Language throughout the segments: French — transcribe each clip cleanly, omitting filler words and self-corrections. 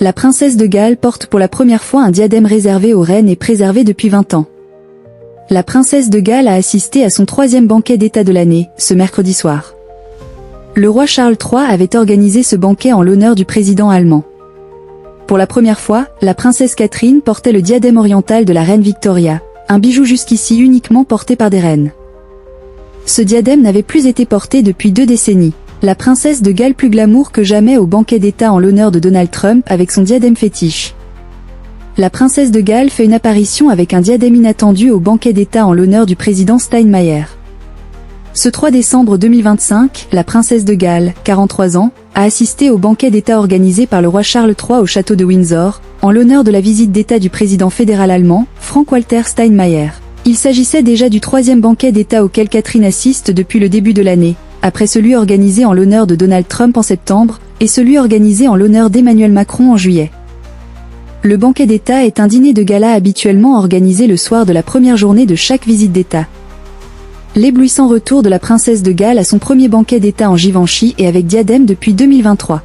La princesse de Galles porte pour la première fois un diadème réservé aux reines et préservé depuis 20 ans. La princesse de Galles a assisté à son 3e banquet d'État de l'année, ce mercredi soir. Le roi Charles III avait organisé ce banquet en l'honneur du président allemand. Pour la première fois, la princesse Catherine portait le diadème oriental de la reine Victoria, un bijou jusqu'ici uniquement porté par des reines. Ce diadème n'avait plus été porté depuis 2 décennies. La princesse de Galles plus glamour que jamais au banquet d'État en l'honneur de Donald Trump avec son diadème fétiche. La princesse de Galles fait une apparition avec un diadème inattendu au banquet d'État en l'honneur du président Steinmeier. Ce 3 décembre 2025, la princesse de Galles, 43 ans, a assisté au banquet d'État organisé par le roi Charles III au château de Windsor, en l'honneur de la visite d'État du président fédéral allemand, Frank-Walter Steinmeier. Il s'agissait déjà du 3e banquet d'État auquel Catherine assiste depuis le début de l'année, après celui organisé en l'honneur de Donald Trump en septembre, et celui organisé en l'honneur d'Emmanuel Macron en juillet. Le banquet d'État est un dîner de gala habituellement organisé le soir de la première journée de chaque visite d'État. L'éblouissant retour de la princesse de Galles à son premier banquet d'État en Givenchy et avec diadème depuis 2023.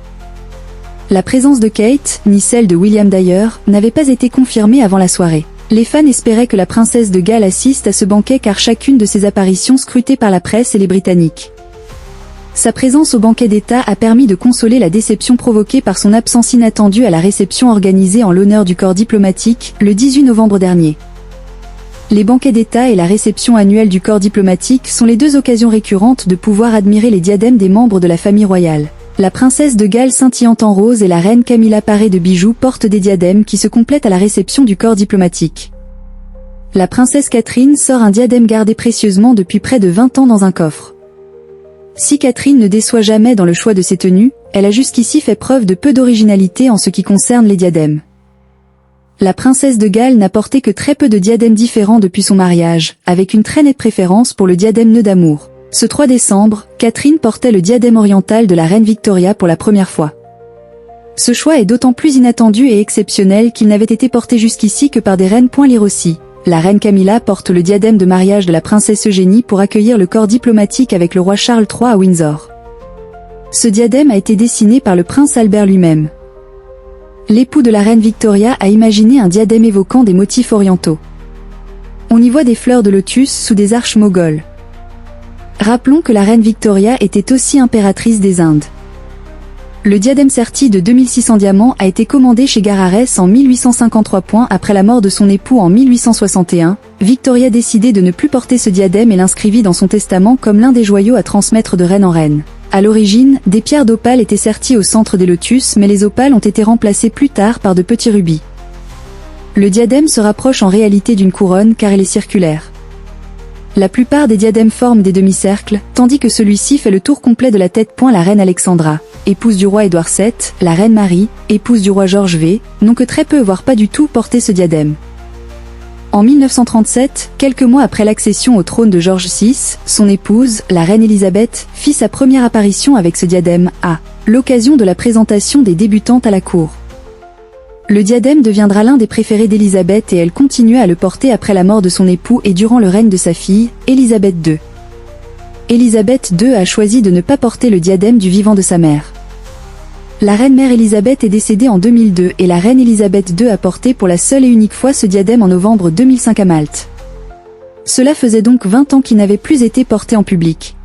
La présence de Kate, ni celle de William d'ailleurs, n'avait pas été confirmée avant la soirée. Les fans espéraient que la princesse de Galles assiste à ce banquet car chacune de ses apparitions scrutée par la presse et les Britanniques. Sa présence au banquet d'État a permis de consoler la déception provoquée par son absence inattendue à la réception organisée en l'honneur du corps diplomatique, le 18 novembre dernier. Les banquets d'État et la réception annuelle du corps diplomatique sont les 2 occasions récurrentes de pouvoir admirer les diadèmes des membres de la famille royale. La princesse de Galles scintillant en rose et la reine Camilla parée de bijoux portent des diadèmes qui se complètent à la réception du corps diplomatique. La princesse Catherine sort un diadème gardé précieusement depuis près de 20 ans dans un coffre. Si Catherine ne déçoit jamais dans le choix de ses tenues, elle a jusqu'ici fait preuve de peu d'originalité en ce qui concerne les diadèmes. La princesse de Galles n'a porté que très peu de diadèmes différents depuis son mariage, avec une très nette préférence pour le diadème nœud d'amour. Ce 3 décembre, Catherine portait le diadème oriental de la reine Victoria pour la première fois. Ce choix est d'autant plus inattendu et exceptionnel qu'il n'avait été porté jusqu'ici que par des reines. Lire aussi. La reine Camilla porte le diadème de mariage de la princesse Eugénie pour accueillir le corps diplomatique avec le roi Charles III à Windsor. Ce diadème a été dessiné par le prince Albert lui-même. L'époux de la reine Victoria a imaginé un diadème évoquant des motifs orientaux. On y voit des fleurs de lotus sous des arches mogholes. Rappelons que la reine Victoria était aussi impératrice des Indes. Le diadème serti de 2600 diamants a été commandé chez Garares en 1853. Après la mort de son époux en 1861, Victoria décidait de ne plus porter ce diadème et l'inscrivit dans son testament comme l'un des joyaux à transmettre de reine en reine. À l'origine, des pierres d'opale étaient serties au centre des lotus mais les opales ont été remplacées plus tard par de petits rubis. Le diadème se rapproche en réalité d'une couronne car il est circulaire. La plupart des diadèmes forment des demi-cercles, tandis que celui-ci fait le tour complet de la tête. La reine Alexandra, épouse du roi Édouard VII, la reine Marie, épouse du roi George V, n'ont que très peu voire pas du tout porté ce diadème. En 1937, quelques mois après l'accession au trône de George VI, son épouse, la reine Élisabeth, fit sa première apparition avec ce diadème, à l'occasion de la présentation des débutantes à la cour. Le diadème deviendra l'un des préférés d'Élisabeth et elle continua à le porter après la mort de son époux et durant le règne de sa fille, Élisabeth II. Élisabeth II a choisi de ne pas porter le diadème du vivant de sa mère. La reine-mère Élisabeth est décédée en 2002 et la reine Élisabeth II a porté pour la seule et unique fois ce diadème en novembre 2005 à Malte. Cela faisait donc 20 ans qu'il n'avait plus été porté en public.